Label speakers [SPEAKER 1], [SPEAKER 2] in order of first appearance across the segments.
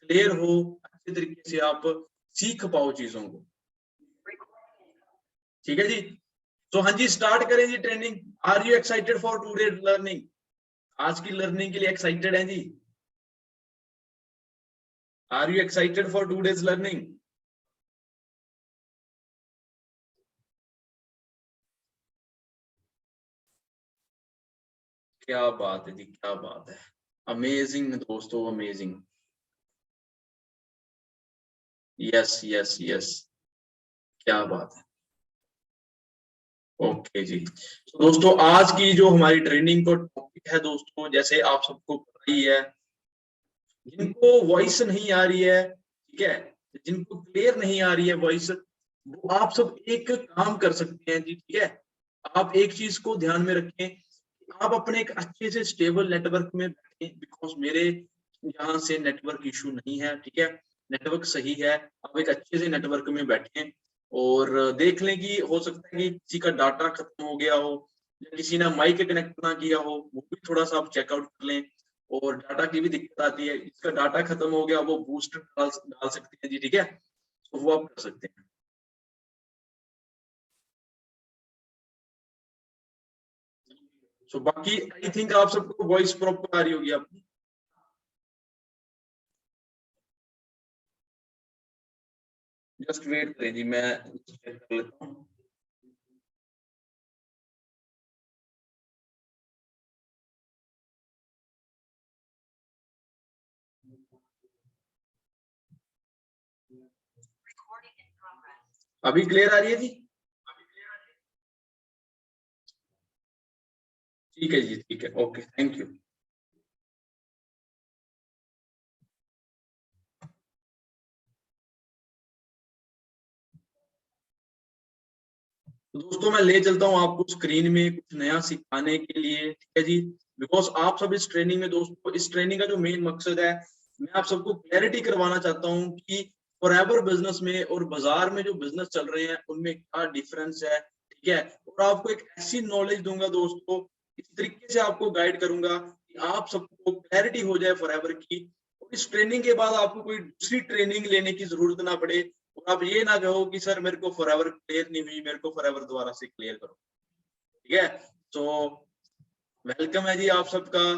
[SPEAKER 1] Clear हो, अच्छे तरीके से आप सीख पाओ चीजों को। ठीक है जी, तो हाँ जी स्टार्ट करें जी training. Are you excited for today learning? आज की लर्निंग के लिए एक्साइटेड हैं जी? Are you excited for today's learning? क्या बात है जी, क्या बात है, अमेजिंग दोस्तों, अमेजिंग। यस यस यस, क्या बात है। ओके जी, तो दोस्तों आज की जो हमारी ट्रेनिंग का टॉपिक है दोस्तों, जैसे आप सबको पता ही है, जिनको वॉइस नहीं आ रही है, ठीक है, जिनको क्लियर नहीं आ रही है वॉइस, वो आप सब एक काम कर सकते हैं जी, ठीक है। आप एक चीज को ध्यान में रखें, आप अपने एक अच्छे से स्टेबल नेटवर्क में बैठें, बिकॉज मेरे यहाँ से नेटवर्क इशू नहीं है, ठीक है, नेटवर्क सही है। आप एक अच्छे से नेटवर्क में बैठें और देख लें कि हो सकता है कि किसी का डाटा खत्म हो गया हो या किसी ने माइक कनेक्ट ना किया हो, वो भी थोड़ा सा आप चेकआउट कर लें। और डाटा की भी दिक्कत आती है, जिसका डाटा खत्म हो गया वो बूस्टर डाल सकते हैं जी, ठीक है, तो वो आप कर सकते हैं। सो बाकी आई थिंक आप सबको वॉइस प्रॉपर आ रही होगी आपकी। जस्ट वेट करें जी, मैं चेक कर लेता हूँ। अभी क्लियर आ रही है जी? ठीक है जी, ठीक है, ओके, थैंक यू। तो दोस्तों मैं ले चलता हूँ आपको स्क्रीन में कुछ नया सिखाने के लिए, ठीक है जी, बिकॉज आप सब इस ट्रेनिंग में दोस्तों, इस ट्रेनिंग का जो मेन मकसद है, मैं आप सबको क्लैरिटी करवाना चाहता हूँ कि फॉरएवर बिजनेस में और बाजार में जो बिजनेस चल रहे हैं उनमें क्या डिफरेंस है, ठीक है। और आपको एक ऐसी नॉलेज दूंगा दोस्तों, इस तरीके से आपको गाइड करूंगा कि आप सबको क्लैरिटी हो जाए फॉरएवर की, और इस ट्रेनिंग के बाद आपको कोई दूसरी ट्रेनिंग लेने की जरूरत ना पड़े, और आप ये ना कहो कि सर मेरे को फॉरएवर क्लियर नहीं हुई, मेरे को फॉरएवर दोबारा से क्लियर करो, ठीक है। तो वेलकम है जी आप सबका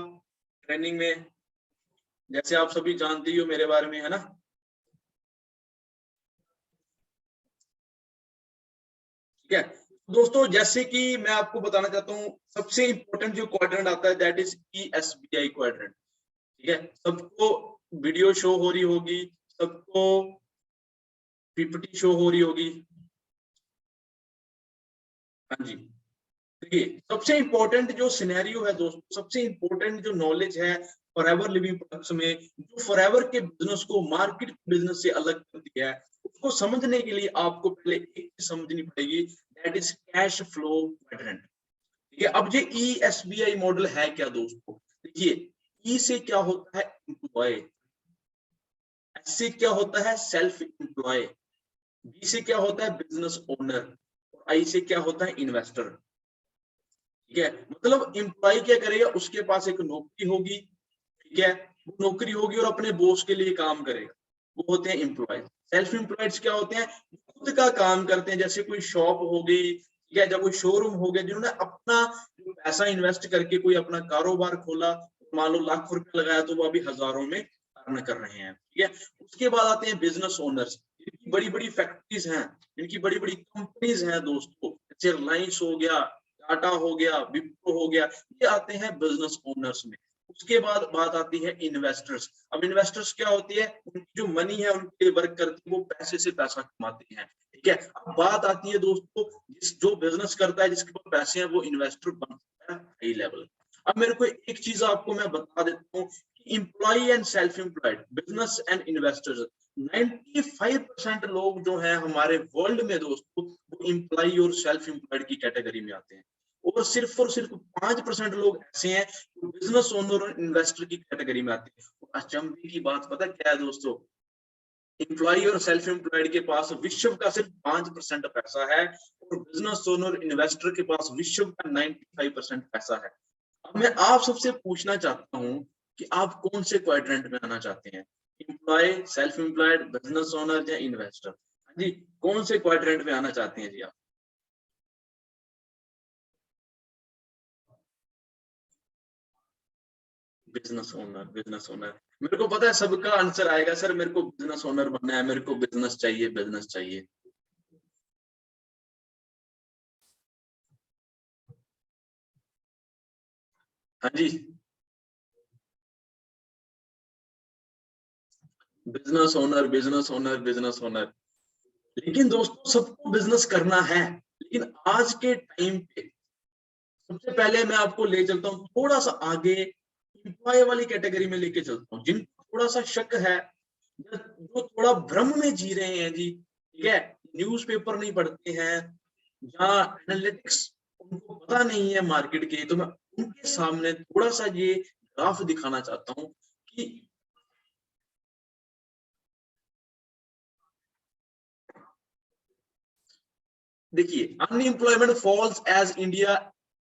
[SPEAKER 1] ट्रेनिंग में, जैसे आप सभी जानते ही हो मेरे बारे में, है ना। ठीक है दोस्तों, जैसे कि मैं आपको बताना चाहता हूँ, सबसे इंपॉर्टेंट जो क्वाड्रेंट आता है दैट इज ESBI क्वाड्रेंट, ठीक है। सबको वीडियो शो हो रही होगी, सबको पीपीटी शो हो रही होगी, हाँ जी। देखिए सबसे इंपॉर्टेंट जो सिनेरियो है दोस्तों, सबसे इंपॉर्टेंट जो नॉलेज है फॉरएवर लिविंग प्रोडक्ट्स में, जो फॉरएवर के बिजनेस को मार्केट बिजनेस से अलग करती है, उसको समझने के लिए आपको पहले एक चीज समझनी पड़ेगी, that is cash flow quadrant, ठीक है। अब ये ESBI मॉडल है क्या दोस्तों? देखिए, ई से क्या होता है एम्प्लॉय, एस से क्या होता है सेल्फ एम्प्लॉय, बी से क्या होता है बिजनेस ओनर, और आई से क्या होता है इन्वेस्टर, ठीक है। मतलब एम्प्लॉय क्या करेगा, उसके पास एक नौकरी होगी, ठीक है, वो नौकरी होगी और अपने बॉस के लिए काम करेगा, वो होते हैं एम्प्लॉय। सेल्फ एम्प्लॉयड क्या होते हैं, खुद का काम करते हैं, जैसे कोई शॉप हो गई, ठीक है, जब कोई शोरूम हो गया, जिन्होंने अपना पैसा इन्वेस्ट करके कोई अपना कारोबार खोला, मान लो लाख रुपए लगाया, तो वो अभी हजारों में अर्न कर रहे हैं, ठीक है। उसके बाद आते हैं बिजनेस ओनर्स, इनकी बड़ी बड़ी फैक्ट्रीज हैं, इनकी बड़ी बड़ी कंपनीज हैं दोस्तों, जैसे रिलायंस हो गया, टाटा हो गया, विप्रो हो गया, ये आते हैं बिजनेस ओनर्स में। उसके बाद बात आती है इन्वेस्टर्स। अब इन्वेस्टर्स क्या होती है, उनकी जो मनी है उनके लिए वर्क करती है, वो पैसे से पैसा कमाते हैं, ठीक है। अब बात आती है दोस्तों, जो बिजनेस करता है, जिसके पास पैसे हैं, वो इन्वेस्टर बनता है हाई लेवल। अब मेरे को एक चीज आपको मैं बता देता हूँ, employ and self employed, business and investors, 95% लोग जो है हमारे वर्ल्ड में दोस्तों, वो एम्प्लॉय और सेल्फ एम्प्लॉयड की कैटेगरी में आते हैं, और सिर्फ 5% लोग ऐसे हैं जो बिजनेस ओनर और इन्वेस्टर की कैटेगरी में आते हैं। अचंभे की बात पता क्या है दोस्तों, एम्प्लॉय और सेल्फ एम्प्लॉयड के पास विश्व का सिर्फ 5% पैसा है, और बिजनेस ओनर इन्वेस्टर के पास विश्व का 95% पैसा है। अब मैं आप सबसे पूछना चाहता हूँ कि आप कौन से क्वाड्रेंट में आना चाहते हैं, employ, self employed, business owner या इन्वेस्टर? हाँ जी, कौन से क्वाड्रेंट में आना चाहते हैं जी आप? Business owner, business owner. मेरे को पता है सबका आंसर आएगा सर, मेरे को बिजनेस ओनर बनना है, मेरे को बिजनेस चाहिए, बिजनेस चाहिए। हाँ जी, business owner, business owner, business owner. लेकिन दोस्तों सबको बिजनेस करना है, लेकिन आज के टाइम पे सबसे पहले मैं आपको ले चलता हूँ थोड़ा सा आगे, एम्प्लॉय वाली कैटेगरी में लेके चलता हूँ, जिनको थोड़ा सा शक है, जो थोड़ा भ्रम में जी रहे हैं जी, ठीक है, न्यूज़पेपर नहीं पढ़ते हैं या एनालिटिक्स उनको पता नहीं है मार्केट के, तो मैं उनके सामने थोड़ा सा ये ग्राफ दिखाना चाहता हूँ कि देखिए, unemployment falls as India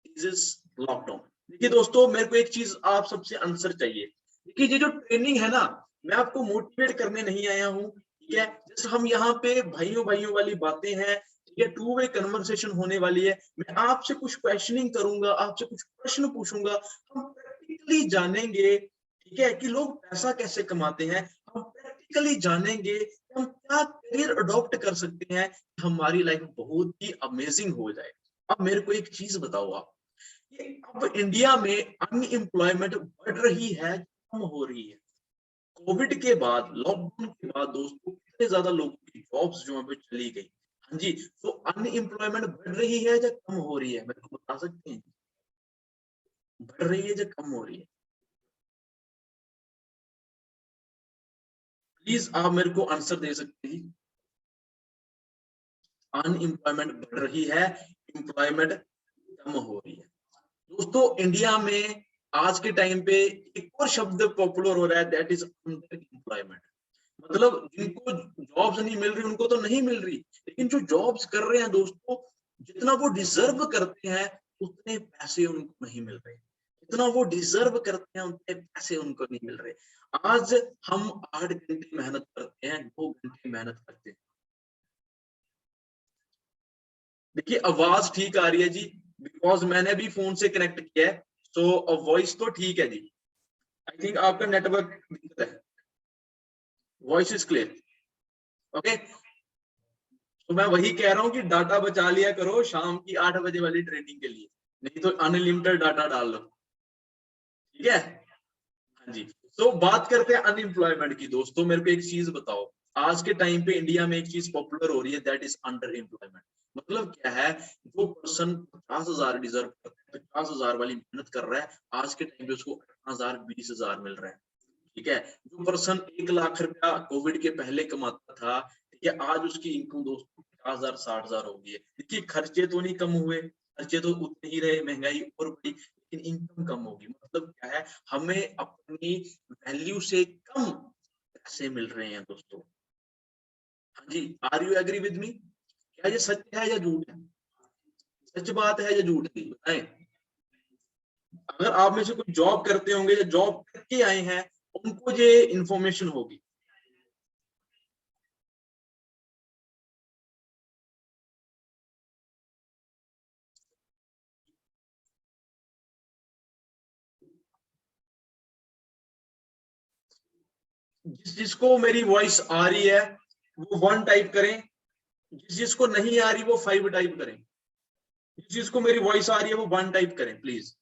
[SPEAKER 1] is lockdown. देखिए दोस्तों, मेरे को एक चीज आप सबसे आंसर चाहिए। देखिए, ये जो ट्रेनिंग है ना, मैं आपको मोटिवेट करने नहीं आया हूँ, ठीक है, जैसे हम यहाँ पे भाइयों भाइयों वाली बातें हैं, ठीक है, टू वे कन्वर्सेशन होने वाली है। मैं आपसे कुछ क्वेश्चनिंग करूंगा, आपसे कुछ प्रश्न पूछूंगा, हम प्रैक्टिकली जानेंगे, ठीक है, कि लोग पैसा कैसे कमाते हैं। हम प्रैक्टिकली जानेंगे कि हम क्या करियर अडॉप्ट कर सकते हैं, हमारी लाइफ बहुत ही अमेजिंग हो जाए। अब मेरे को एक चीज बताओ आप, ये अब इंडिया में अनएम्प्लॉयमेंट बढ़ रही है, कम हो रही है? कोविड के बाद, लॉकडाउन के बाद दोस्तों, कितने ज्यादा लोगों की जॉब्स जो है चली गई। हाँ जी, तो अनएम्प्लॉयमेंट बढ़ रही है या कम हो रही है, मेरे को बता सकते हैं? बढ़ रही है या कम हो रही है? प्लीज आप मेरे को आंसर दे सकते हैं। अनएम्प्लॉयमेंट बढ़ रही है, एम्प्लॉयमेंट कम हो रही है। दोस्तों, इंडिया में आज के टाइम पे एक और शब्द पॉपुलर हो रहा है, दैट इज अंडर एम्प्लॉयमेंट। मतलब जिनको जॉब्स नहीं मिल रही उनको तो नहीं मिल रही, लेकिन जो जॉब्स कर रहे हैं दोस्तों, जितना वो डिजर्व करते हैं उतने पैसे उनको नहीं मिल रहे। जितना वो डिजर्व करते हैं उतने पैसे उनको नहीं मिल रहे। आज हम 8 घंटे मेहनत करते हैं, 2 घंटे मेहनत करते हैं। देखिए, आवाज ठीक आ रही है जी, बिकॉज मैंने भी फोन से कनेक्ट किया है, तो वॉइस तो ठीक है जी। आई थिंक आपका नेटवर्क दिक्कत है। Voice is clear, okay. तो मैं वही कह रहा हूँ कि डाटा बचा लिया करो शाम की 8 बजे वाली ट्रेनिंग के लिए, नहीं तो अनलिमिटेड डाटा डाल लो, ठीक है। हाँ जी, तो बात करते हैं अनएम्प्लॉयमेंट की। दोस्तों, मेरे को एक चीज बताओ, आज के टाइम पे इंडिया में एक चीज पॉपुलर हो रही है, दैट इज अंडर एम्प्लॉयमेंट। मतलब क्या है, जो पर्सन 50,000 डिजर्व करता है, 50,000 वाली मेहनत कर रहा है, आज के टाइम पे उसको 18,000 20,000 मिल रहा है, ठीक है। जो पर्सन 1 लाख रुपया कोविड के पहले कमाता था, ठीक है, आज उसकी इनकम दोस्तों 50,000 60,000 हो गई है। देखिए, खर्चे तो नहीं कम हुए, खर्चे तो उतने ही रहे, महंगाई और बढ़ी, लेकिन इनकम कम होगी। मतलब क्या है, हमें अपनी वैल्यू से कम पैसे मिल रहे हैं दोस्तों। हाँ जी, are you agree with me? क्या ये सच है या झूठ है? सच बात है या झूठ है, बताएं। अगर आप में से कोई जॉब करते होंगे या जॉब करके आए हैं, उनको ये इंफॉर्मेशन होगी। जिसको मेरी वॉइस आ रही है वो 1 टाइप करें, जिसको नहीं आ रही वो 5 टाइप करें। जिसको मेरी वॉइस आ रही है वो 1 टाइप करें प्लीज।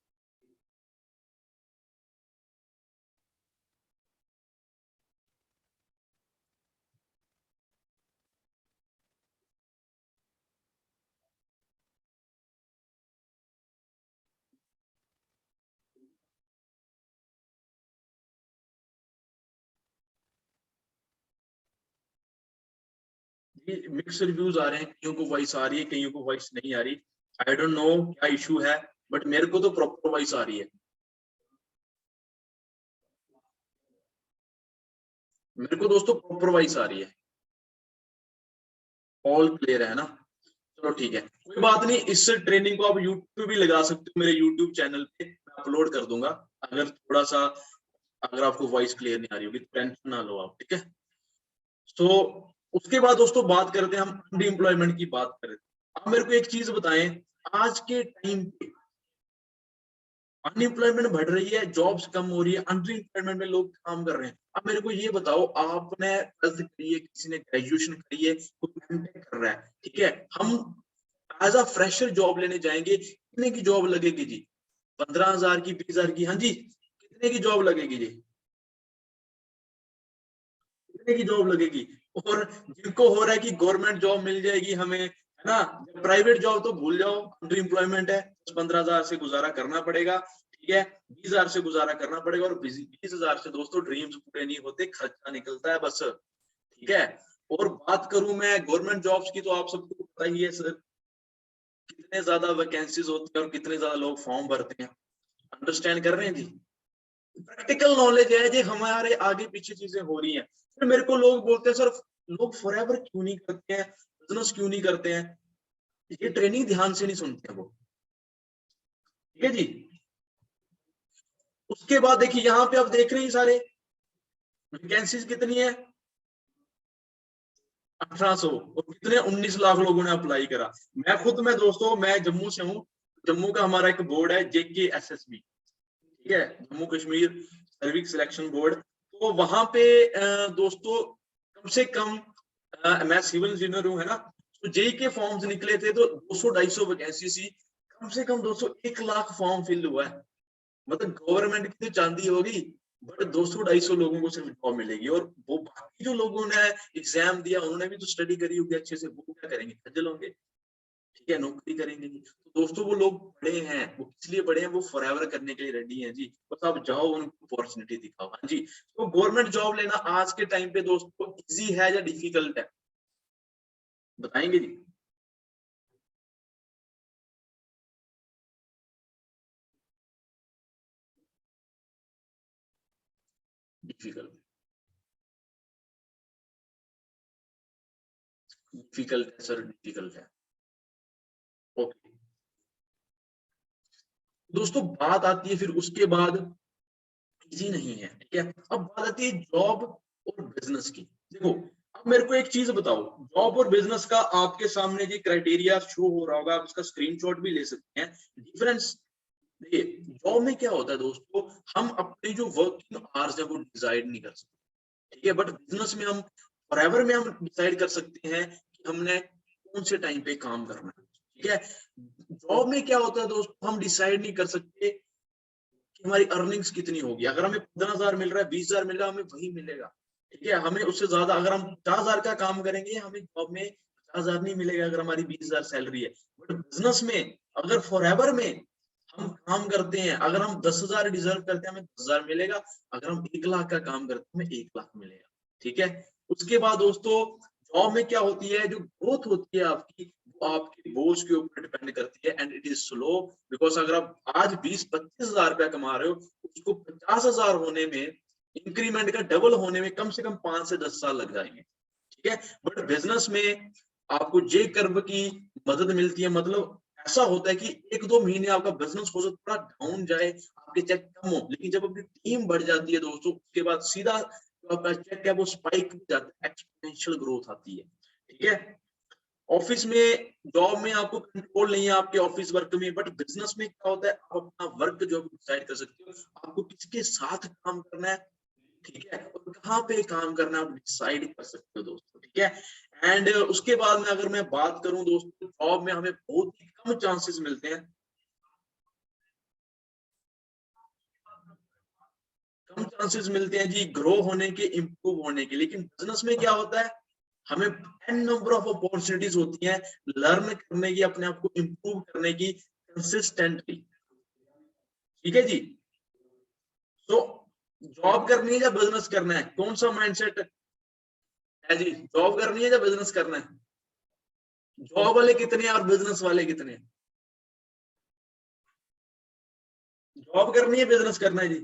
[SPEAKER 1] मिक्स रिव्यूज आ रहे हैं, कईयों को वॉइस आ रही है, कईयों को वॉइस नहीं आ रही। आई डोंट नो क्या इशू है, बट मेरे को तो प्रॉपर वॉइस आ रही है। मेरे को दोस्तों प्रॉपर वॉइस आ रही है, ऑल क्लियर है ना? चलो ठीक है, कोई बात नहीं। इस ट्रेनिंग को आप यूट्यूब भी लगा सकते हो, मेरे यूट्यूब चैनल पे मैं अपलोड कर दूंगा। अगर थोड़ा सा अगर आपको वॉइस क्लियर नहीं आ रही होगी तो टेंशन ना लो आप, ठीक है। तो उसके बाद दोस्तों बात करते हैं, हम अनएम्प्लॉयमेंट की बात करें। आप मेरे को एक चीज बताएं, आज के टाइम पे अनएम्प्लॉयमेंट बढ़ रही है, जॉब्स कम हो रही है, अनएम्प्लॉयमेंट में लोग काम कर रहे हैं। अब मेरे को ये बताओ, आपने 12th करी है, किसी ने ग्रेजुएशन करी है, कोई एमटेक कर रहा है, ठीक है, हम एज अ फ्रेशर जॉब लेने जाएंगे, कितने की जॉब लगेगी जी? 15,000 की, 20,000 की? हाँ जी, कितने की जॉब लगेगी जी? कितने की जॉब लगेगी? और जिनको हो रहा है कि गवर्नमेंट जॉब मिल जाएगी हमें, है ना, प्राइवेट जॉब तो भूल जाओ, अंडर एम्प्लॉयमेंट है, 10-15,000 से गुजारा करना पड़ेगा, ठीक है, 20,000 से गुजारा करना पड़ेगा। और 20,000 से दोस्तों ड्रीम्स पूरे नहीं होते, खर्चा निकलता है बस, ठीक है। और बात करूं मैं गवर्नमेंट जॉब्स की, तो आप सबको पता ही है सर, कितने ज्यादा वैकेंसीज होती है और कितने ज्यादा लोग फॉर्म भरते हैं। अंडरस्टैंड कर रहे हैं जी? प्रैक्टिकल नॉलेज है जी, हमारे आगे पीछे चीजें हो रही हैं। फिर मेरे को लोग बोलते हैं, सर लोग फॉरएवर क्यों नहीं करते हैं, बिजनेस क्यों नहीं करते हैं? ये ट्रेनिंग ध्यान से नहीं सुनते हैं वो, ठीक है जी। उसके बाद देखिए, यहाँ पे आप देख रहे हैं सारे वैकेंसीज कितनी है, 1800, और कितने 19 लाख लोगों ने अप्लाई करा। मैं दोस्तों, मैं जम्मू से हूँ, जम्मू का हमारा एक बोर्ड है JKSSB, ठीक है, Jammu Kashmir service selection board. तो वहां पे दोस्तों कम से कम, मैं सिविल इंजीनियर हूँ, है ना, तो जेई के फॉर्म्स निकले थे तो 200-250 वैकेंसी सी, कम से कम दोस्तों 1 लाख फॉर्म फिल हुआ है। मतलब गवर्नमेंट की तो चांदी होगी, बट 200-250 लोगों को सिर्फ जॉब मिलेगी। और वो बाकी जो लोगों ने एग्जाम दिया, उन्होंने भी तो स्टडी करी होगी अच्छे से, वो क्या करेंगे, खज्जल होंगे, ठीक है, नौकरी करेंगे जी। तो दोस्तों वो लोग बड़े हैं, वो किस लिए बड़े हैं, वो फॉरएवर करने के लिए रेडी हैं जी, बस आप जाओ उनको अपॉर्चुनिटी दिखाओ। हाँ जी, तो गवर्नमेंट जॉब लेना आज के टाइम पे दोस्तों इजी है या डिफिकल्ट है, बताएंगे जी? डिफिकल्ट, डिफिकल्ट है सर, डिफिकल्ट है। ओके दोस्तों, बात आती है फिर उसके बाद, इजी नहीं है, ठीक है। अब बात आती है जॉब और बिजनेस की। देखो, अब मेरे को एक चीज बताओ, जॉब और बिजनेस का आपके सामने जी क्राइटेरिया शो हो रहा होगा, आप इसका स्क्रीनशॉट भी ले सकते हैं। डिफरेंस देखिए, जॉब में क्या होता है दोस्तों, हम अपने जो वर्किंग आवर्स है वो डिसाइड नहीं कर सकते, ठीक है, बट बिजनेस में हम फॉरएवर में हम डिसाइड कर सकते हैं कि हमने कौन से टाइम पे काम करना है, ठीक है। जॉब में क्या होता है दोस्तों, हम डिसाइड नहीं कर सकते कि हमारी अर्निंग्स कितनी होगी। अगर हमें 15,000 मिल रहा है, 20,000 मिल रहा है, हमें वही मिलेगा, ठीक है। हमें उससे ज्यादा, अगर हम 50,000 का काम करेंगे, हमें जॉब में 50,000 नहीं मिलेगा अगर हमारी 20,000 सैलरी है। बट बिजनेस में अगर फॉरएवर में हम काम करते हैं, अगर हम 10,000 डिजर्व करते हैं, हमें 10,000 मिलेगा। अगर हम 1 लाख का काम करते हैं, हमें 1 लाख मिलेगा, ठीक है। उसके बाद दोस्तों, जॉब में क्या होती है, जो ग्रोथ होती है आपकी, वो आपके बॉस के ऊपर डिपेंड करती है, and it is slow. Because अगर आप आज 20-25 हजार रुपया कमा रहे हो, उसको 50,000 होने में, इंक्रीमेंट का डबल होने में कम से कम 5 से 10 साल लग जाएंगे, ठीक है। बट बिजनेस में आपको जे कर्व की मदद मिलती है, मतलब ऐसा होता है कि 1-2 महीने आपका बिजनेस हो सकता है थोड़ा डाउन जाए, आपके चेक कम हो, लेकिन जब अपनी टीम बढ़ जाती है दोस्तों, उसके बाद सीधा जो आपका चेक है वो स्पाइक जाता है, एक्सपोनेंशियल ग्रोथ आती है, ठीक है। ऑफिस में, जॉब में आपको कंट्रोल नहीं है आपके ऑफिस वर्क में, बट बिजनेस में क्या होता है, आप अपना वर्क जो डिसाइड कर सकते हो, आपको किसके साथ काम करना है, ठीक है, और कहाँ पे काम करना है, आप डिसाइड कर सकते हो दोस्तों, ठीक है। एंड उसके बाद में अगर मैं बात करूं दोस्तों, जॉब में हमें बहुत ही कम चांसेस मिलते हैं, कम चांसेस मिलते हैं जी ग्रो होने के, इम्प्रूव होने के। लेकिन बिजनेस में क्या होता है, हमें एन नंबर ऑफ अपॉर्चुनिटीज होती हैं लर्न करने की, अपने आप को इम्प्रूव करने की कंसिस्टेंटली, ठीक है जी। तो जॉब करनी है या बिजनेस करना है, कौन सा माइंडसेट है जी? जॉब करनी है या बिजनेस करना है? जॉब वाले कितने हैं और बिजनेस वाले कितने हैं? जॉब करनी है, बिजनेस करना है जी?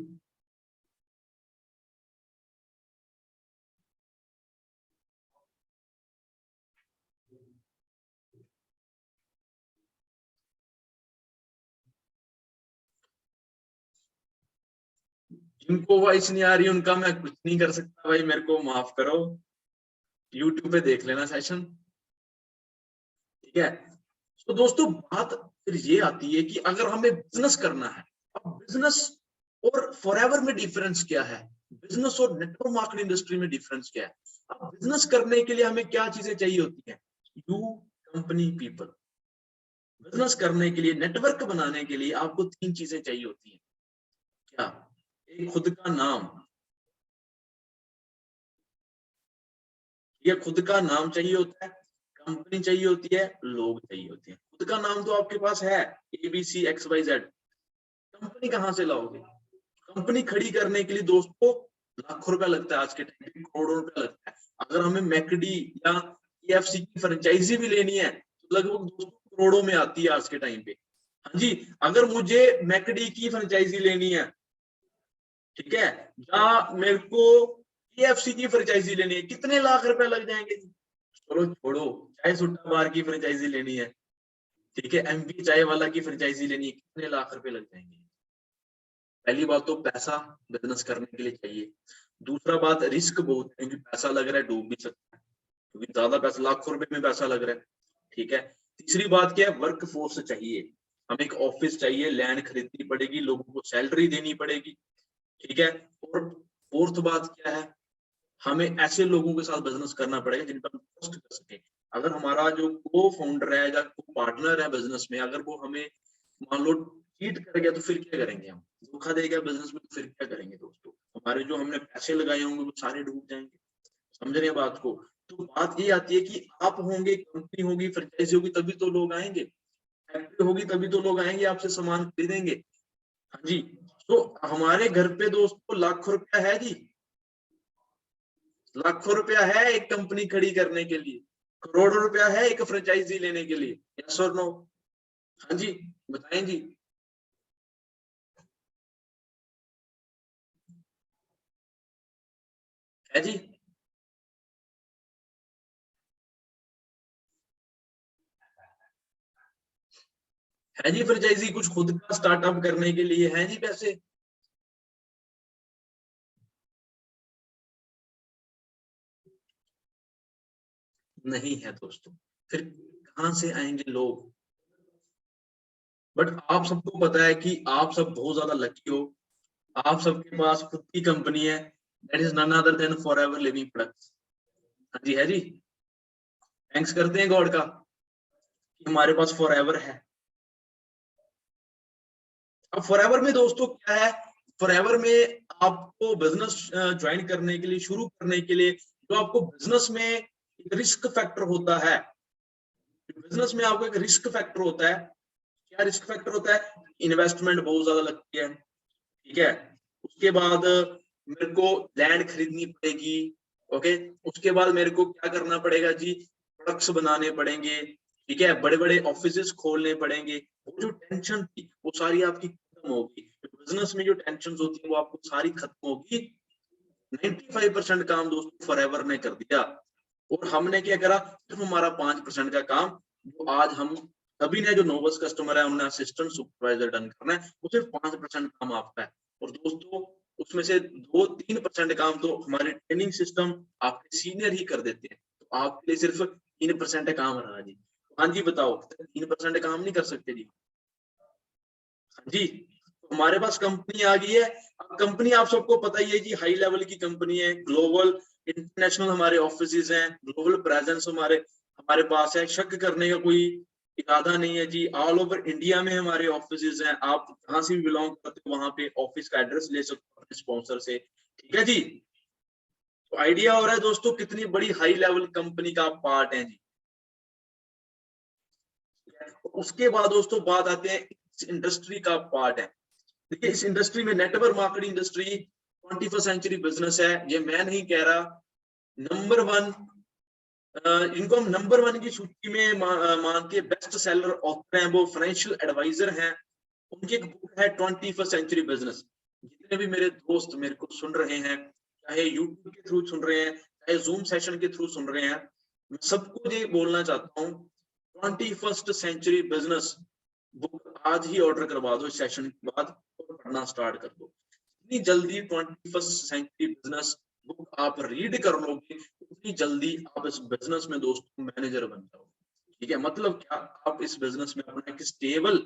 [SPEAKER 1] जिनको वॉइस नहीं आ रही उनका मैं कुछ नहीं कर सकता भाई, मेरे को माफ करो, यूट्यूब पे देख लेना सेशन, ठीक है। तो दोस्तों बात फिर ये आती है कि अगर हमें बिजनेस करना है, अब बिजनेस और फॉरएवर में डिफरेंस क्या है, बिजनेस और नेटवर्क मार्केटिंग इंडस्ट्री में डिफरेंस क्या है। अब बिजनेस करने के लिए हमें क्या चीजें चाहिए होती हैं, यू, कंपनी, पीपल। बिजनेस करने के लिए, नेटवर्क बनाने के लिए आपको 3 चीजें चाहिए होती हैं। क्या? एक खुद का नाम, ये खुद का नाम चाहिए होता है, कंपनी चाहिए होती है, लोग चाहिए होते हैं। खुद का नाम तो आपके पास है, ABCXYZ। कंपनी कहाँ से लाओगे? कंपनी खड़ी करने के लिए दोस्तों लाखों रुपया लगता है, आज के टाइम में करोड़ों रुपया लगता है। अगर हमें मैकडी या KFC की फ्रेंचाइजी भी लेनी है तो लगभग दोस्तों करोड़ों में आती है आज के टाइम पे। हाँ जी, अगर मुझे मैकडी की फ्रेंचाइजी लेनी है, ठीक है, या मेरे को KFC की फ्रेंचाइजी लेनी है, कितने लाख रुपए लग जाएंगे जी। चलो छोड़ो, चाय सुट्टा बार की फ्रेंचाइजी लेनी है, ठीक है, MP चाय वाला की फ्रेंचाइजी लेनी है, कितने लाख रुपए लग जाएंगे। पहली बात तो पैसा बिजनेस करने के लिए चाहिए। दूसरा बात, रिस्क बहुत है, क्योंकि पैसा लग रहा है, डूब भी सकता है, क्योंकि ज्यादा पैसा, लाखों रुपए में पैसा लग रहा है, ठीक है। तीसरी बात क्या है, वर्क फोर्स चाहिए, हमें एक ऑफिस चाहिए, लैंड खरीदनी पड़ेगी, लोगों को सैलरी देनी पड़ेगी, ठीक है। और फोर्थ बात क्या है, हमें ऐसे लोगों के साथ बिजनेस करना पड़ेगा जिन पर हम ट्रस्ट कर सके। अगर हमारा जो को फाउंडर है या को पार्टनर है बिजनेस में, अगर वो हमें मान लो चीट कर गया तो फिर क्या करेंगे, हम धोखा दे गया बिजनेस में तो फिर क्या करेंगे दोस्तों, हमारे जो हमने पैसे लगाए होंगे वो सारे डूब जाएंगे। समझ रहे हैं बात को? तो बात ये आती है कि आप होंगे, कंपनी होगी, फ्रेंचाइजी होगी, तभी तो लोग आएंगे, फैक्ट्री होगी तभी तो लोग आएंगे, आपसे सामान खरीदेंगे। हाँ जी, तो हमारे घर पे दोस्तों लाखों रुपया है जी, लाखों रुपया है एक कंपनी खड़ी करने के लिए, करोड़ों रुपया है एक फ्रेंचाइजी लेने के लिए, यस और नो? हाँ जी, बताएं जी। है जी, है जी फ्रेंचाइजी कुछ खुद का स्टार्टअप करने के लिए, है जी पैसे? नहीं है दोस्तों, फिर कहां से आएंगे लोग? बट आप सबको पता है कि आप सब बहुत ज्यादा लकी हो, आप सबके पास खुद की कंपनी है, that is none other than Forever Living Products. हाँ जी, है जी, थैंक्स करते हैं गॉड का कि हमारे पास फॉरएवर है। अब फॉरएवर में दोस्तों क्या है, फॉरएवर में आपको बिजनेस ज्वाइन करने के लिए, शुरू करने के लिए, जो आपको बिजनेस में एक रिस्क फैक्टर होता है, बिजनेस में आपको एक रिस्क फैक्टर होता है। क्या रिस्क फैक्टर होता है? इन्वेस्टमेंट बहुत ज्यादा लगती है, ठीक है। उसके बाद मेरे को लैंड खरीदनी पड़ेगी, ओके। उसके बाद मेरे को क्या करना पड़ेगा जी, प्रोडक्ट्स बनाने पड़ेंगे, ठीक है, बड़े बड़े ऑफिसेस खोलने पड़ेंगे। वो जो टेंशन थी वो सारी आपकी खत्म होगी, बिजनेस में जो टेंशन होती है वो आपको सारी खत्म होगी। 95% काम दोस्तों फॉरएवर ने कर दिया, और हमने क्या करा, सिर्फ हमारा 5% का काम, जो आज हम सभी ने, जो नोवस कस्टमर है उन्हें असिस्टेंट सुपरवाइजर डन करना है, वो सिर्फ 5% काम आपका है। और दोस्तों उसमें से 2-3% काम तो हमारे ट्रेनिंग सिस्टम आपके सीनियर ही कर देते हैं, तो आपके लिए सिर्फ 3% काम रहा जी। हाँ जी बताओ, 3% काम नहीं कर सकते जी? हाँ जी, तो हमारे पास कंपनी आ गई है। अब कंपनी आप सबको पता ही है जी, हाई लेवल की कंपनी है, ग्लोबल इंटरनेशनल हमारे ऑफिसेज हैं, ग्लोबल प्रेजेंस हमारे हमारे पास है, शक करने का कोई इरादा नहीं है जी। ऑल ओवर इंडिया में हमारे ऑफिसेज हैं, आप जहां से भी बिलोंग करते हो वहां पे ऑफिस का एड्रेस ले सकते हो अपने स्पॉन्सर से, ठीक है जी। तो आइडिया हो रहा है दोस्तों कितनी बड़ी हाई लेवल कंपनी का आप पार्ट है जी। उसके बाद दोस्तों बात आते हैं इस इंडस्ट्री का पार्ट है। देखिए इस इंडस्ट्री में, network marketing industry 21st century business है, ये मैं नहीं कह रहा। नंबर वन, इनको हम नंबर वन की सूची में मान के बेस्ट सेलर ऑथर हैं, वो फाइनेंशियल एडवाइजर हैं। उनकी एक बुक है 21st सेंचुरी बिजनेस। जितने भी मेरे दोस्त मेरे को सुन रहे हैं, चाहे यूट्यूब के थ्रू सुन रहे हैं, चाहे जूम सेशन के थ्रू सुन रहे हैं, मैं सबको ये बोलना चाहता हूँ, 21st सेंचुरी बिजनेस बुक आज ही ऑर्डर करवा दो इस सेशन के बाद, और पढ़ना स्टार्ट कर दो। जितनी जल्दी 21st सेंचुरी बिजनेस बुक आप रीड कर लोगे उतनी जल्दी आप इस बिजनेस में दोस्तों मैनेजर बन जाओगे। ठीक है, मतलब क्या, आप इस बिजनेस में अपना एक स्टेबल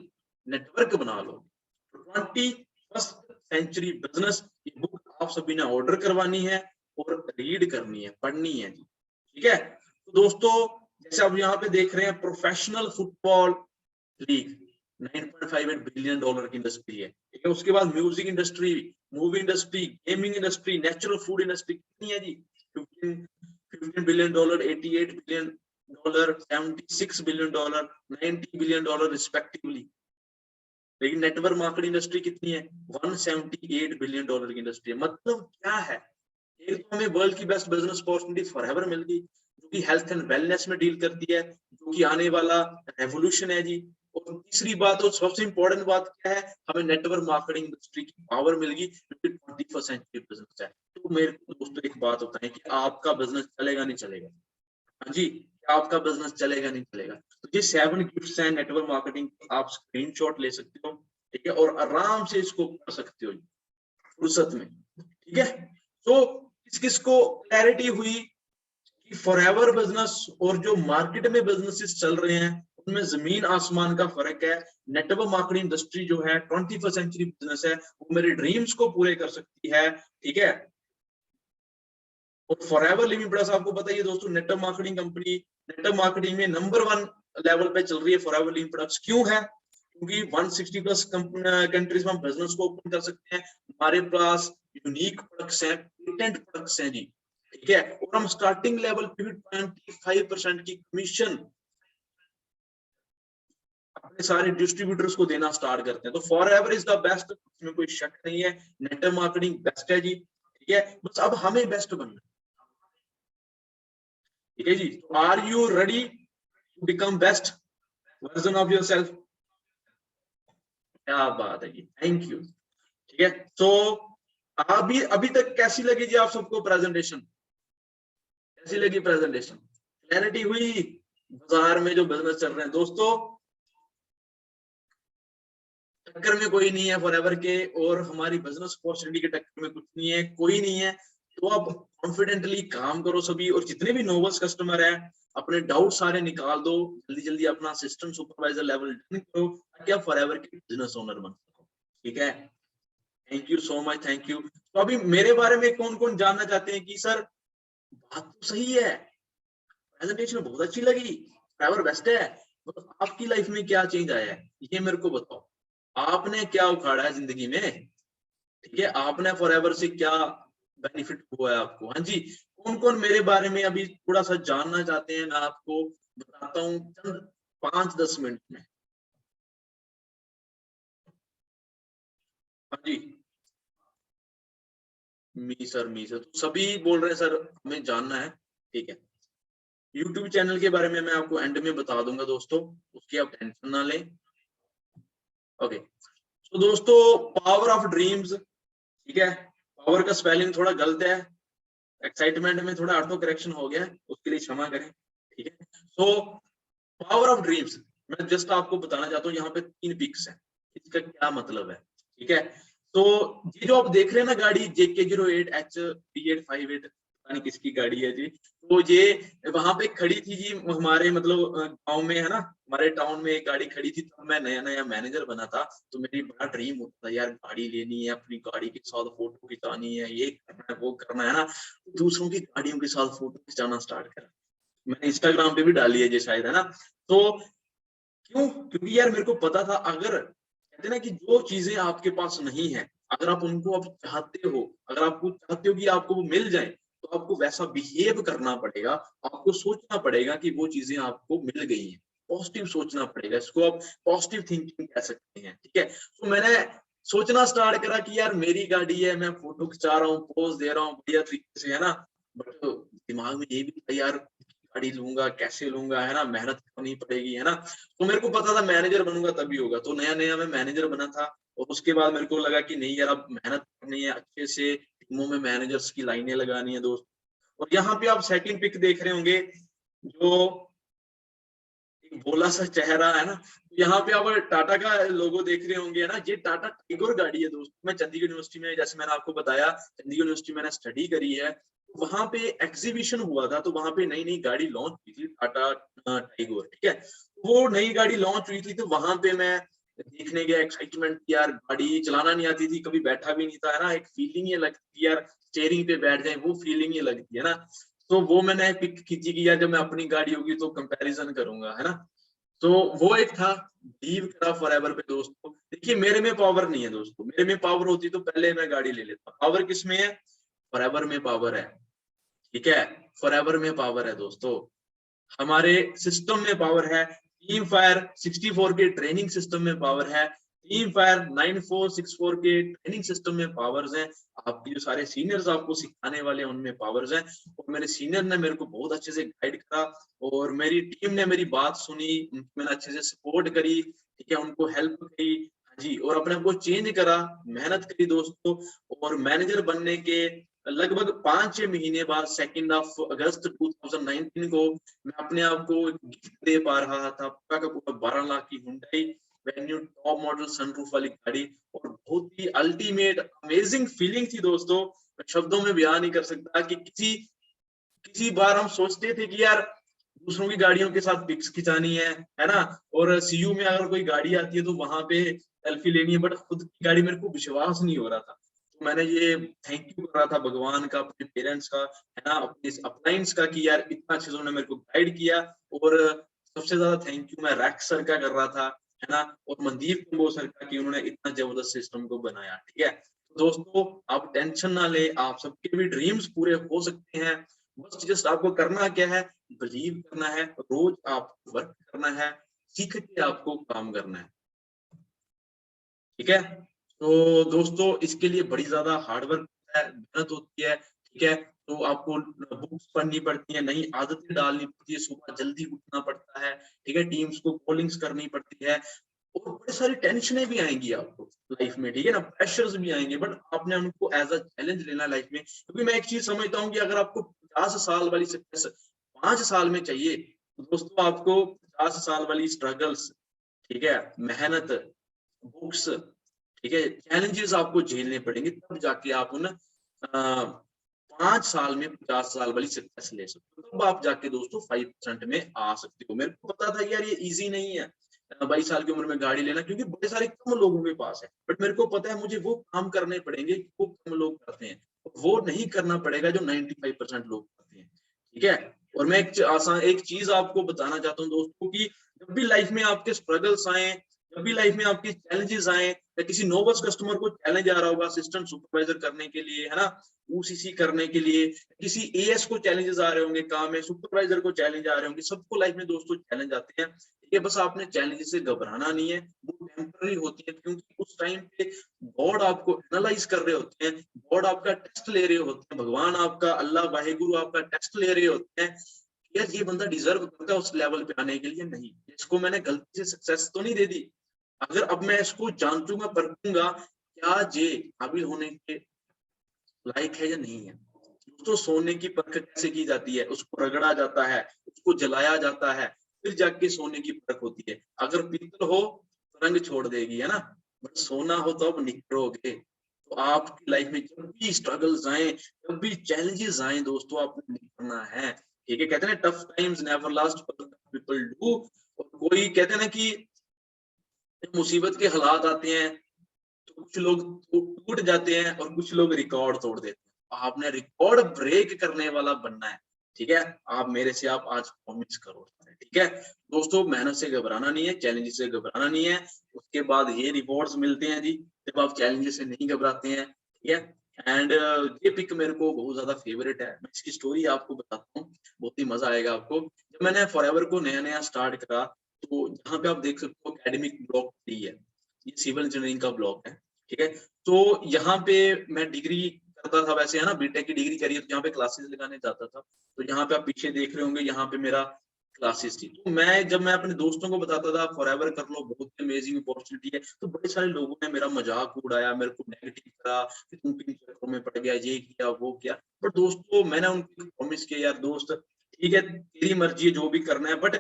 [SPEAKER 1] नेटवर्क बना लोगे। 21st सेंचुरी बिजनेस ये बुक आप सभी ने ऑर्डर करवानी है और रीड करनी है, पढ़नी है जी। ठीक है, तो दोस्तों जैसे आप यहाँ पे देख रहे हैं professional football league 9.58 billion dollar की इंडस्ट्री है। ठीक है, उसके बाद music industry, movie industry, gaming industry, natural food industry कितनी है जी, 15 billion dollar, 88 billion dollar, 76 billion dollar, 90 billion dollar respectively. लेकिन नेटवर्क मार्केटिंग इंडस्ट्री कितनी है, 178 बिलियन डॉलर की इंडस्ट्री है। मतलब क्या है, एक तो हमें वर्ल्ड की बेस्ट बिजनेस अपॉर्चुनिटी फॉरएवर मिल गई जो कि हेल्थ एंड वेलनेस में डील करती है, जो कि आने वाला रेवोल्यूशन है जी। और तीसरी बात और सबसे इंपॉर्टेंट बात क्या है, हमें नेटवर्क मार्केटिंग इंडस्ट्री की पावर मिल गई जो कि 21st सेंचुरी बिजनेस है। तो मेरे को दोस्तों एक बात बताएं कि आपका बिजनेस चलेगा नहीं चलेगा? हाँ जी, आपका बिजनेस चलेगा नहीं चलेगा? तो ये 7 गिफ्ट्स हैं नेटवर्क मार्केटिंग, आप स्क्रीनशॉट ले सकते हो। ठीक है, और आराम से इसको कर सकते हो फुर्सत में। ठीक है, तो किस किस को क्लैरिटी हुई कि फॉरएवर बिजनेस और जो मार्केट में बिजनेसेस चल रहे हैं उनमें जमीन आसमान का फर्क है। नेटवर्क मार्केटिंग इंडस्ट्री जो है 21st सेंचुरी बिजनेस है, वो मेरे ड्रीम्स को पूरे कर सकती है। ठीक है, और फॉरएवर लिविंग प्लस आपको बताइए दोस्तों, network marketing company network marketing में नंबर 1 लेवल पे चल रही है फॉरएवर लिविंग प्रोडक्ट्स। क्यों है? क्योंकि 160 प्लस कंट्रीज में हम बिजनेस को ओपन कर सकते हैं, हमारे पास यूनिक प्रोडक्ट्स हैं, पेटेंट प्रोडक्ट्स हैं जी। ठीक है, और हम स्टार्टिंग लेवल पे भी 25% की कमीशन अपने सारे डिस्ट्रीब्यूटर्स को देना स्टार्ट करते हैं। तो फॉरएवर इज द बेस्ट, इसमें कोई शक नहीं है, नेटवर्क मार्केटिंग बेस्ट है जी। ठीक है, बस अब हमें बेस्ट बनना है। ठीक है जी, are you ready to become best version of yourself? क्या बात है जी, थैंक यू। ठीक है, तो अभी तक कैसी लगी जी आप सबको प्रेजेंटेशन? कैसी लगी प्रेजेंटेशन? क्लैरिटी हुई बाजार में जो बिजनेस चल रहे हैं दोस्तों? टक्कर में कोई नहीं है फॉरएवर के, और हमारी बिजनेस अपॉर्चुनिटी के टक्कर में कुछ नहीं है, कोई नहीं है। तो अब कॉन्फिडेंटली काम करो सभी, और जितने भी नोवल्स कस्टमर है अपने डाउट सारे निकाल दो, जल्दी जल्दी अपना असिस्टेंट सुपरवाइजर लेवल डन करो ताकि आप फॉरएवर के बिजनेस ओनर बन सको। ठीक है, thank you so much, thank you. तो अभी मेरे बारे में कौन कौन जानना चाहते हैं कि सर बात तो सही है, प्रेजेंटेशन बहुत अच्छी लगी, फॉरएवर बेस्ट है, तो आपकी लाइफ में क्या चेंज आया है ये मेरे को बताओ, आपने क्या उखाड़ा है जिंदगी में? ठीक है, आपने फॉरएवर से क्या बेनिफिट हुआ है आपको? हाँ जी, कौन कौन मेरे बारे में अभी थोड़ा सा जानना चाहते हैं? मैं आपको बताता हूँ चंद 5-10 मिनट में। हाँ जी, मी सर तो सभी बोल रहे हैं सर हमें जानना है। ठीक है, यूट्यूब चैनल के बारे में मैं आपको एंड में बता दूंगा दोस्तों, उसकी आप टेंशन ना लें। ओके, तो दोस्तों पावर ऑफ ड्रीम्स, ठीक है, पावर का स्पेलिंग थोड़ा गलत है, एक्साइटमेंट में थोड़ा ऑटो करेक्शन हो गया, उसके लिए क्षमा करें। ठीक है, सो पावर ऑफ ड्रीम्स मैं जस्ट आपको बताना चाहता हूँ, यहाँ पे 3 पिक्स है, इसका क्या मतलब है? ठीक है, तो ये जो आप देख रहे हैं ना गाड़ी JK08H3858, पता नहीं किसकी गाड़ी है जी, तो ये वहां पे खड़ी थी जी हमारे मतलब गांव में है ना, हमारे टाउन में एक गाड़ी खड़ी थी, तब मैं नया नया मैनेजर बना था। तो मेरी बड़ा ड्रीम होता था यार गाड़ी लेनी है, अपनी गाड़ी के साथ फोटो खिंचानी है, ये करना है वो करना है ना, दूसरों की गाड़ियों के साथ फोटो खिंचाना स्टार्ट करा। मैंने इंस्टाग्राम पे भी डाली है ये शायद, है ना। तो क्यों? क्योंकि यार मेरे को पता था, अगर कहते ना कि जो चीजें आपके पास नहीं है, अगर आप उनको अब चाहते हो, अगर आपको चाहते हो कि आपको वो मिल जाए, तो आपको वैसा बिहेव करना पड़ेगा, आपको सोचना पड़ेगा कि वो चीजें आपको मिल गई हैं, पॉजिटिव सोचना पड़ेगा, इसको आप पॉजिटिव थिंकिंग कह सकते हैं। ठीक है, तो मैंने सोचना स्टार्ट करा कि यार मेरी गाड़ी है, मैं फोटो खिंचा रहा हूँ, पोज दे रहा हूँ बढ़िया तरीके से, है ना, बट दिमाग में ये भी था यार गाड़ी लूंगा कैसे लूंगा, है ना, मेहनत करनी पड़ेगी, है ना। तो मेरे को पता था मैनेजर बनूंगा तभी होगा, तो नया नया मैं मैनेजर बना था, और उसके बाद मेरे को लगा कि नहीं यार अब मेहनत करनी है, अच्छे से टीमों में मैनेजर्स की लाइनें लगानी है दोस्त। और यहाँ पे आप सेकंड पिक देख रहे होंगे, जो भोला सा चेहरा है ना। यहाँ पे आप टाटा का लोगो देख रहे होंगे, है ना, ये टाटा टिगोर गाड़ी है दोस्तों। मैं चंडीगढ़ यूनिवर्सिटी में, जैसे मैंने आपको बताया, चंडीगढ़ यूनिवर्सिटी मैंने स्टडी करी है, वहां पे एग्जीबिशन हुआ था, तो वहां पे नई नई गाड़ी लॉन्च हुई थी, टाटा टिगोर, ठीक है। वो नई गाड़ी लॉन्च हुई थी, तो वहां पे मैं देखने गया, एक्साइटमेंट, यार गाड़ी चलाना नहीं आती थी, कभी बैठा भी नहीं था, है ना, एक फीलिंग ये लगती है यार, स्टीयरिंग पे बैठ जाए, वो फीलिंग ये लगती है ना। तो वो मैंने पिक खींची कि यार जब मैं अपनी गाड़ी होगी तो कंपैरिजन करूंगा, है ना। तो वो एक था, बिलीव करा फॉरएवर पे दोस्तों। देखिए मेरे में पावर नहीं है दोस्तों, मेरे में पावर होती तो पहले मैं गाड़ी ले लेता। पावर किस में है? फॉरएवर में पावर है, ठीक है, फॉरएवर में पावर है दोस्तों। हमारे सिस्टम में पावर है, टीम फायर 64 के ट्रेनिंग सिस्टम में पावर है, टीम फायर 9464 के ट्रेनिंग सिस्टम में पावर्स हैं। आपके जो सारे सीनियर्स आपको सिखाने वाले हैं उनमें पावर्स हैं, और मेरे सीनियर ने मेरे को बहुत अच्छे से गाइड करा, और मेरी टीम ने मेरी बात सुनी, मैंने अच्छे से सपोर्ट करी, ठीक है, उनको हेल्प करी, हाँ जी, और अपने आप को चेंज करा, मेहनत करी दोस्तों। और मैनेजर बनने के लगभग 5-6 महीने बाद 2 अगस्त 2019 को मैं अपने आप को गिफ्ट दे पा रहा था, पूरा का पूरा 12 लाख की Hyundai venue top model sunroof वाली गाड़ी। और बहुत ही अल्टीमेट अमेजिंग फीलिंग थी दोस्तों, मैं शब्दों में बयान नहीं कर सकता। कि किसी किसी बार हम सोचते थे कि यार दूसरों की गाड़ियों के साथ पिक्स खिंचानी है ना, और सीयू में अगर कोई गाड़ी आती है तो वहां पे सेल्फी लेनी है, बट खुद की गाड़ी मेरे को विश्वास नहीं हो रहा था। तो मैंने ये थैंक यू कर रहा था भगवान का, अपने पेरेंट्स का, है ना, अपने अपलाइंस का, कि यार इतना अच्छे से उन्होंने मेरे को गाइड किया। और सबसे ज्यादा थैंक यू मैं रैक्स सर का कर रहा था, है ना, और मनदीप कंबोज सर का, कि उन्होंने इतना जबरदस्त सिस्टम को बनाया, ठीक है। तो दोस्तों आप टेंशन ना ले, आप सबके भी ड्रीम्स पूरे हो सकते हैं। बस जस्ट आपको करना क्या है, बिलीव करना है, रोज आप वर्क करना है, सीख के आपको काम करना है, ठीक है। तो दोस्तों इसके लिए बड़ी ज्यादा हार्डवर्क है, मेहनत होती है, ठीक है। तो आपको बुक्स पढ़नी पड़ती है, नई आदतें डालनी पड़ती है, सुबह जल्दी उठना पड़ता है, ठीक है, टीम्स को कॉलिंग्स करनी पड़ती है, और बड़ी सारी टेंशनें भी आएंगी आपको लाइफ में, ठीक है ना, प्रेशर्स भी आएंगे, बट आपने उनको एज अ चैलेंज लेना लाइफ में। क्योंकि मैं एक चीज समझता हूँ कि अगर आपको 50 साल वाली सक्सेस 5 साल में चाहिए, तो दोस्तों आपको 50 साल वाली स्ट्रगल्स, ठीक है, मेहनत, बुक्स, ठीक है, चैलेंजेस आपको झेलने पड़ेंगे, तब जाके आप उन 5 साल में 50 साल वाली सक्सेस ले सकते हो। तब आप जाके दोस्तों 5% में आ सकते हो। मेरे को पता था यार ये इजी नहीं है 22 साल की उम्र में गाड़ी लेना, क्योंकि बड़े सारे कम लोगों के पास है, बट मेरे को पता है मुझे वो काम करने पड़ेंगे वो कम लोग करते हैं, वो नहीं करना पड़ेगा जो 95% लोग करते हैं, ठीक है। और मैं एक चीज आपको बताना चाहता हूँ दोस्तों, कि जब भी लाइफ में आपके स्ट्रगल्स आए, जब भी लाइफ में आपकी चैलेंजेस आए, या किसी नोवस कस्टमर को चैलेंज आ रहा होगा असिस्टेंट सुपरवाइजर करने के लिए, है ना, यूसीसी करने के लिए, किसी एएस को चैलेंजेस आ रहे होंगे काम में, सुपरवाइजर को चैलेंज आ रहे होंगे, सबको लाइफ में दोस्तों चैलेंज आते हैं, ठीक है। बस आपने चैलेंजेस से घबराना नहीं है, वो टेम्पररी होती है, क्योंकि उस टाइम पे गॉड आपको एनालाइज कर रहे होते हैं, गॉड आपका टेस्ट ले रहे होते हैं, भगवान आपका, अल्लाह वाहेगुरु आपका टेस्ट ले रहे होते हैं, यार ये बंदा डिजर्व करता है उस लेवल पे आने के लिए, नहीं, इसको मैंने गलती से सक्सेस तो नहीं दे दी, अगर अब मैं इसको जांचूंगा परखूंगा क्या जे काबिल होने के लायक है या नहीं है। दोस्तों सोने की परख कैसे की जाती है, उसको रगड़ा जाता है, उसको जलाया जाता है, फिर जाके सोने की परख होती है। अगर पीतल हो तो रंग छोड़ देगी, है ना, बट सोना हो तो अब निखरोगे। तो आपकी लाइफ में जब भी स्ट्रगल्स आए, जब भी चैलेंजेस आए दोस्तों, आपको निखरना है, ठीक है। कहते हैं tough times never last but people do. और कोई कहते हैं ना कि मुसीबत के हालात आते हैं तो कुछ लोग टूट जाते हैं और कुछ लोग रिकॉर्ड तोड़ देते हैं। आपने रिकॉर्ड ब्रेक करने वाला बनना है, ठीक है। आप मेरे से आप आज प्रॉमिस करो, ठीक है। दोस्तों मेहनत से घबराना नहीं है, चैलेंजेस से घबराना नहीं है, उसके बाद ये रिवॉर्ड्स मिलते हैं जी, जब आप चैलेंजेस से नहीं घबराते हैं, ठीक है। एंड ये पिक मेरे को बहुत ज्यादा फेवरेट है, मैं इसकी स्टोरी आपको बताता हूँ, बहुत ही मजा आएगा आपको। जब मैंने फॉरएवर को नया नया स्टार्ट करा, तो यहाँ पे आप देख सकते हो एकेडमिक ब्लॉक 3 है, ये सिविल इंजीनियरिंग का ब्लॉक है, ठीक है। तो यहाँ पे मैं डिग्री करता था वैसे, है ना, बीटेक की डिग्री करी है, तो यहाँ पे क्लासेस लगाने जाता था। तो यहाँ पे आप पीछे देख रहे होंगे, यहाँ पे मेरा क्लासेस थी। तो जब मैं अपने दोस्तों को बताता था फॉरएवर कर लो, बहुत अमेजिंग अपॉर्चुनिटी है, तो बड़े सारे लोगों ने मेरा मजाक उड़ाया, मेरे को नेगेटिव करा कि तुम किन चक्करों में पड़ गया, ये किया वो किया। बट दोस्तों मैंने उनको प्रॉमिस किया, यार दोस्त ठीक है तेरी मर्जी है जो भी करना है, बट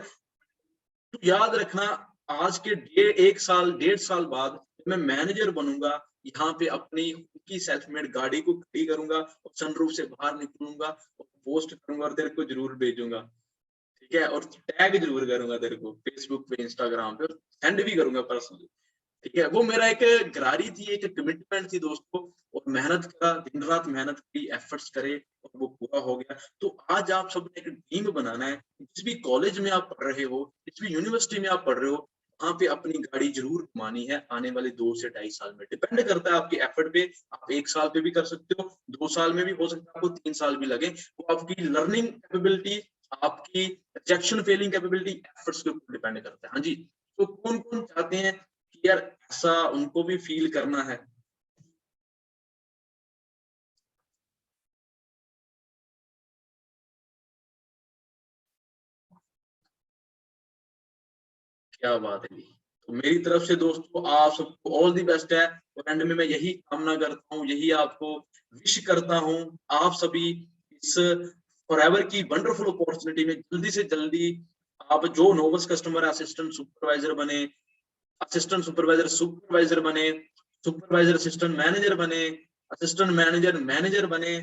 [SPEAKER 1] तो याद रखना, आज के 1-1.5 साल बाद मैं मैनेजर बनूंगा, यहाँ पे अपनी की सेल्फ मेड गाड़ी को खड़ी करूंगा और सनरूफ से बाहर निकलूंगा और पोस्ट करूंगा और तेरे को जरूर भेजूंगा, ठीक है, और टैग जरूर करूंगा तेरे को फेसबुक पे, इंस्टाग्राम पे, और सेंड भी करूंगा पर्सनली, ठीक है। वो मेरा एक गरारी थी, एक कमिटमेंट थी दोस्तों, और मेहनत करा, दिन रात मेहनत की, एफर्ट्स करे और वो पूरा हो गया। तो आज आप सब एक टीम बनाना है, जिस भी कॉलेज में आप पढ़ रहे हो, जिस भी यूनिवर्सिटी में आप पढ़ रहे हो, वहां पे अपनी गाड़ी जरूर घुमानी है आने वाले 2 से 2.5 साल में। डिपेंड करता है आपके एफर्ट पे, आप 1 साल पे भी कर सकते हो, 2 साल में भी हो सकता है, आपको 3 साल भी लगे, वो आपकी लर्निंग कैपेबिलिटी, आपकी रिजेक्शन फेलिंग कैपेबिलिटी, एफर्ट्स के ऊपर डिपेंड करता है। हाँ जी, तो कौन कौन चाहते हैं कि यार ऐसा उनको भी फील करना है? क्या बात है जी। तो मेरी तरफ से दोस्तों आप सबको ऑल दी बेस्ट है, और एंड में मैं यही कामना करता हूँ, यही आपको विश करता हूँ, आप सभी इस फॉरएवर की वंडरफुल अपॉर्चुनिटी में जल्दी से जल्दी, आप जो नोवस कस्टमर असिस्टेंट सुपरवाइजर बने, असिस्टेंट सुपरवाइजर सुपरवाइजर बने, सुपरवाइजर असिस्टेंट मैनेजर बने, असिस्टेंट मैनेजर मैनेजर बने,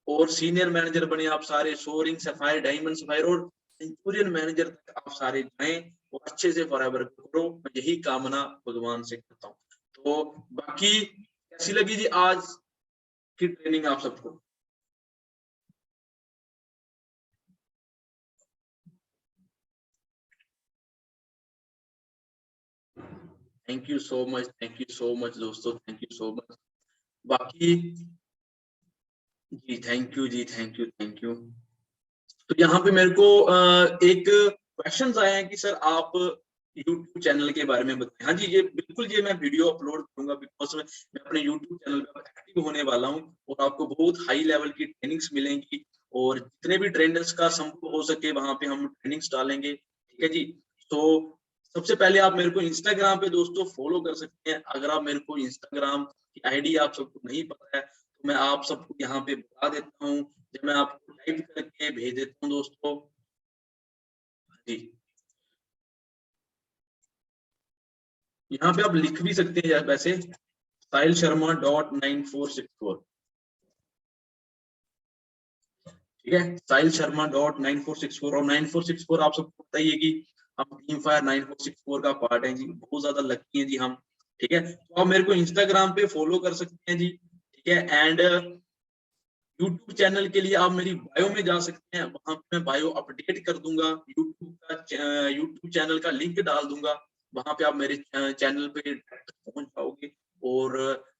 [SPEAKER 1] और सीनियर मैनेजर बने आप सारे, सोरिंग सफायर, डायमंड सफायर, और सेंचुरियन मैनेजर तक आप सारे जाएं और अच्छे से फॉरएवर करो, मैं यही कामना भगवान से करता हूँ। तो बाकी कैसी लगी जी आज की ट्रेनिंग आप सबको? Thank you so much, thank you so much दोस्तों, थैंक यू सो मच। बाकी जी थैंक यू जी, थैंक यू, थैंक यू। तो यहाँ पे मेरे को एक क्वेश्चन आए हैं कि सर आप YouTube चैनल के बारे में बताएं। हाँ जी, ये बिल्कुल, ये मैं वीडियो अपलोड करूंगा, बिकॉज मैं अपने YouTube चैनल पे एक्टिव होने वाला हूँ, और आपको बहुत हाई लेवल की ट्रेनिंग्स मिलेंगी, और जितने भी ट्रेनर्स का संभव हो सके वहां पे हम ट्रेनिंग्स डालेंगे, ठीक है जी। तो सबसे पहले आप मेरे को इंस्टाग्राम पे दोस्तों फॉलो कर सकते हैं। अगर आप मेरे को इंस्टाग्राम की आईडी आप सबको नहीं पता है, तो मैं आप सबको यहाँ पे बता देता हूँ, जब मैं आपको टाइप करके भेज देता हूँ दोस्तों जी। यहाँ पे आप लिख भी सकते हैं वैसे, साहिल शर्मा .9464, ठीक है, साहिल शर्मा .9464, और 9464 आप सबको पता ही है कि हम टीम फायर 9464 का पार्ट है जी, बहुत ज्यादा लकी है जी हम, ठीक है। तो आप मेरे को इंस्टाग्राम पे फॉलो कर सकते हैं जी, ठीक है। एंड यूट्यूब चैनल के लिए आप मेरी बायो में जा सकते हैं, वहां पे मैं बायो अपडेट कर दूंगा, यूट्यूब चैनल का लिंक डाल दूंगा, वहां पे आप मेरे चैनल पे पहुंच जाओगे, और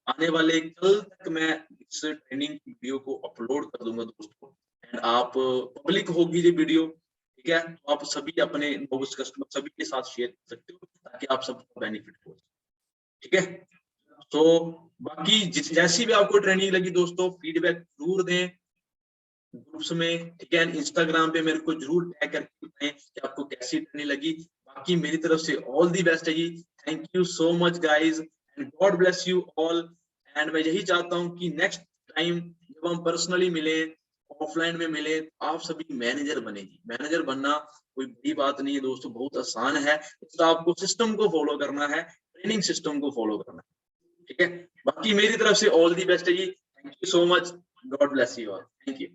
[SPEAKER 1] आने वाले कल तक मैं इस ट्रेनिंग वीडियो को अपलोड कर दूंगा दोस्तों, एंड आप पब्लिक होगी ये वीडियो, ठीक है, तो आप सभी अपने नोविस कस्टमर सभी के साथ शेयर कर सकते हो, ताकि आप सबको बेनिफिट हो, ठीक है। तो बाकी जैसी भी आपको ट्रेनिंग लगी दोस्तों, फीडबैक जरूर दें ग्रुप्स में, ठीक है। इंस्टाग्राम पे मेरे को जरूर टैग करके बताएं कि आपको कैसी ट्रेनिंग लगी। बाकी मेरी तरफ से ऑल दी बेस्ट है जी, thank you so much guys, and God bless you all. And मैं यही चाहता हूँ कि नेक्स्ट टाइम जब हम पर्सनली मिले, ऑफलाइन में मिले, आप सभी मैनेजर बने जी। मैनेजर बनना कोई बड़ी बात नहीं है दोस्तों, बहुत आसान है, तो आपको सिस्टम को फॉलो करना है, ट्रेनिंग सिस्टम को फॉलो करना है, ठीक है। बाकी मेरी तरफ से ऑल दी बेस्ट है जी, thank you so much, God bless you all, thank you.